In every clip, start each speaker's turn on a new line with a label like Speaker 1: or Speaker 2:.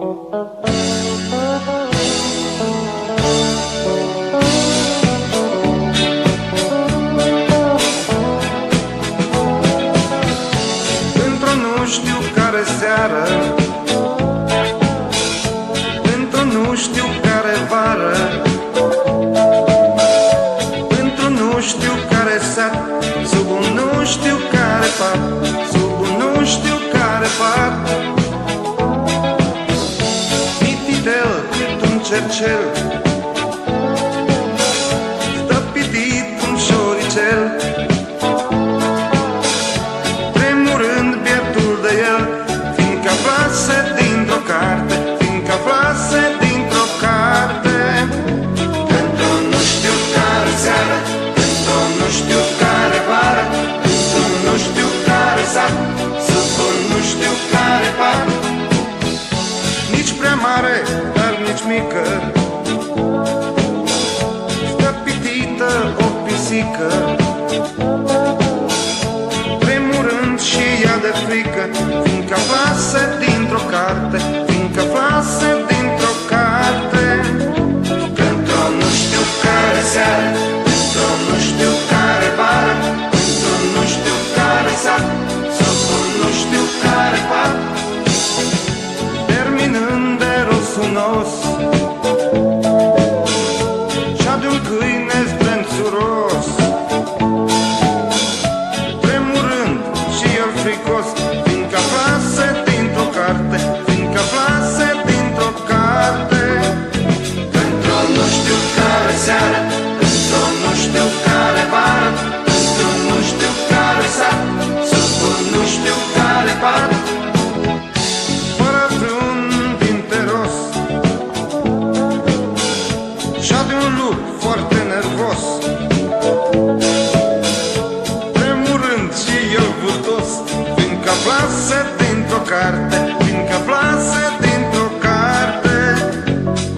Speaker 1: Într-o nu știu care seară, într-o nu știu care vară, într-un nu știu care sat, sub un nu știu care pat, sub un nu știu care pat. Mitidel cât un cercel, stă pitit un șoricel, tremurând bietul de el, fiindcă aflase dintr-o carte, fiindcă aflase dintr-o carte. Într-o nu știu care seară, într-o nu știu care vară, într-un nu știu care sat, sub un nu știu care pat. Nici prea mare, dar nici mică, stă pitită o pisică, tremurând și ea de frică, fiindcă aflase dintr-o carte, fiindcă aflase dintr-o carte. Că într-o nu știu care seară, într-o nu știu care vară, într-un nu știu care sat, sub un nu știu care pat. Terminând de rosunos și-a de-un câine zdrențuros, tremurând și el fricos, fiindcă aflase dintr-o carte, fiindcă aflase dintr-o carte. Că într-o nu știu care seară, într-o nu știu care vară, într-un nu știu care sat, sub un nu știu care pat. Fără vreun dinteros și-a de un lup foarte nervos, tremurând și el vârtos, fiindcă aflase dintr-o carte, fiindcă aflase dintr-o carte.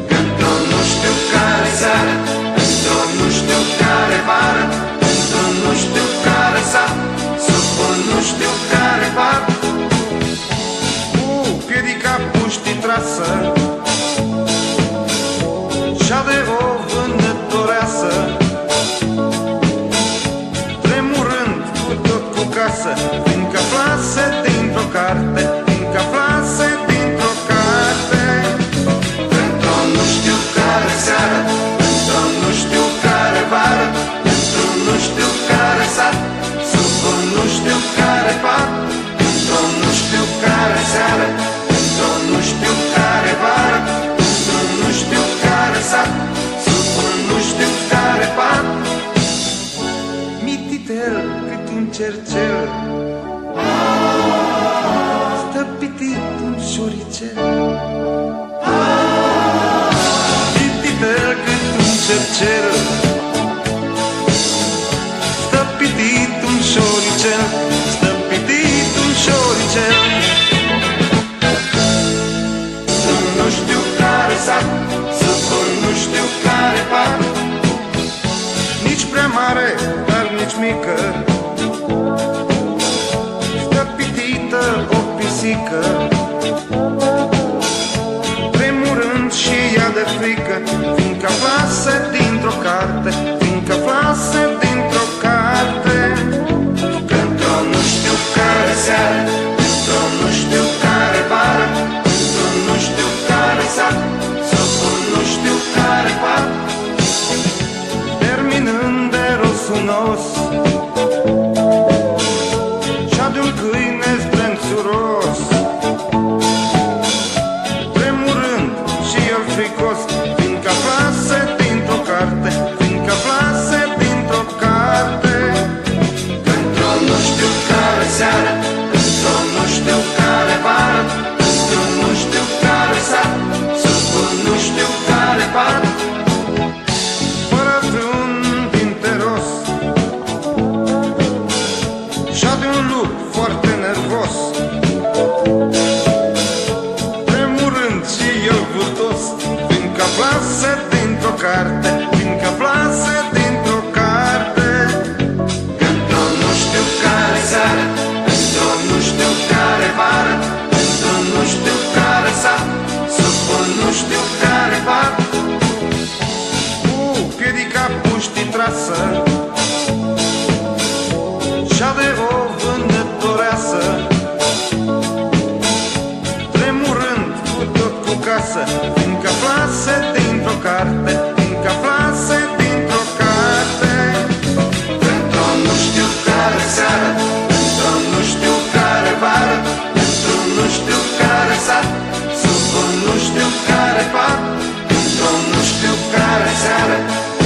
Speaker 1: Că într-o nu știu care seară, într-o nu știu care vară, într-un nu știu care sat, sub un nu știu care pat. Cu piedica puștii trasă și-a de o vânătoreasă, tremurând cu tot cu casă, fiindcă aflase dintr-o carte, fiindcă aflase dintr-o carte. Într-o nu știu care seară, într-o nu știu care vară, într-un nu știu care sat, sub un nu știu care pat. Într-o nu știu care seară, într-o nu știu care vară, într-un nu știu care sat, sub un nu știu care pat. Mititel cât un cercel, stă pitit un șoricel. Mititel cât un cercel, stă pitit un șoricel, stă pitit un șoricel. Nu știu care sat, sub un nu știu care pat. Nici prea mare, dar nici mică, stă pitită o pisică, tremurând și ea de frică, fiindcă aflase dintr-o carte, fiindcă aflase dintr-o carte. Că într-o nu știu care seară, într-o nu știu care vară, într-un nu știu care sat, sub un nu știu care pat. Terminând de rosunos și-a de-un câine zdrențuros, tremurând și el fricos, fiindcă aflase dintr-o carte, casă, fiindcă aflase dintr-o carte, fiindcă aflase dintr-o carte. Într-o nu știu care seară, într-o nu știu care vară, într-o nu știu care sat, sub un nu știu care pat. Într-o nu știu care seară,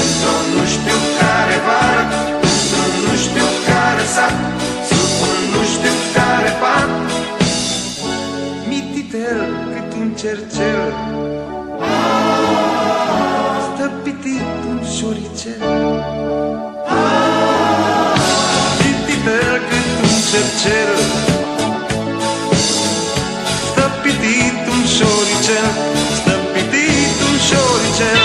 Speaker 1: într-o nu știu care vară, într-o nu știu care sat, sub un nu știu care pat. Mititel cât un cercel, stă pitit un șoricel. Mititel cât un cercel, stă pitit un șoricel, stă pitit un șoricel.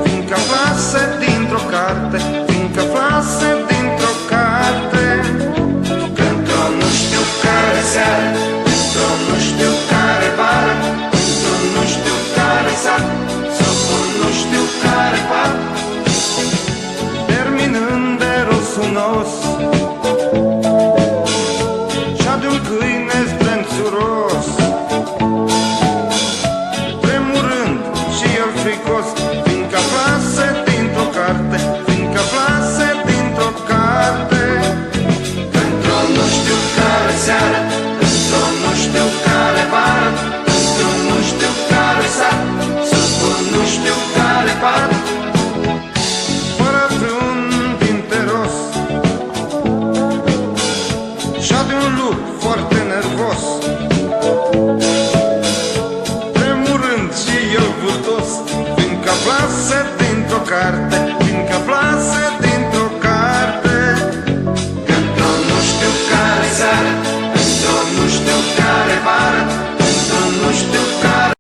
Speaker 1: Fiindcă aflase dintr-o carte, fiindcă aflase dintr-o carte, că într-o nu știu care seară, într-o nu știu care vară, într-o nu știu care sat, sub un nu știu care pat. Terminând de rosunos și-a de-un câine zdrențuros, tremurând și el fricos, fiindcă aflase dintr-o carte, fiindcă aflase dintr-o carte, că într-o nu știu care seară, într-o nu știu care vară, într-o nu știu care sat, sub un nu știu care pat. Fără vreun dinteros și-a de un lup foarte nervos, tremurând și el vârtos, fiindcă aflase dintr-o carte,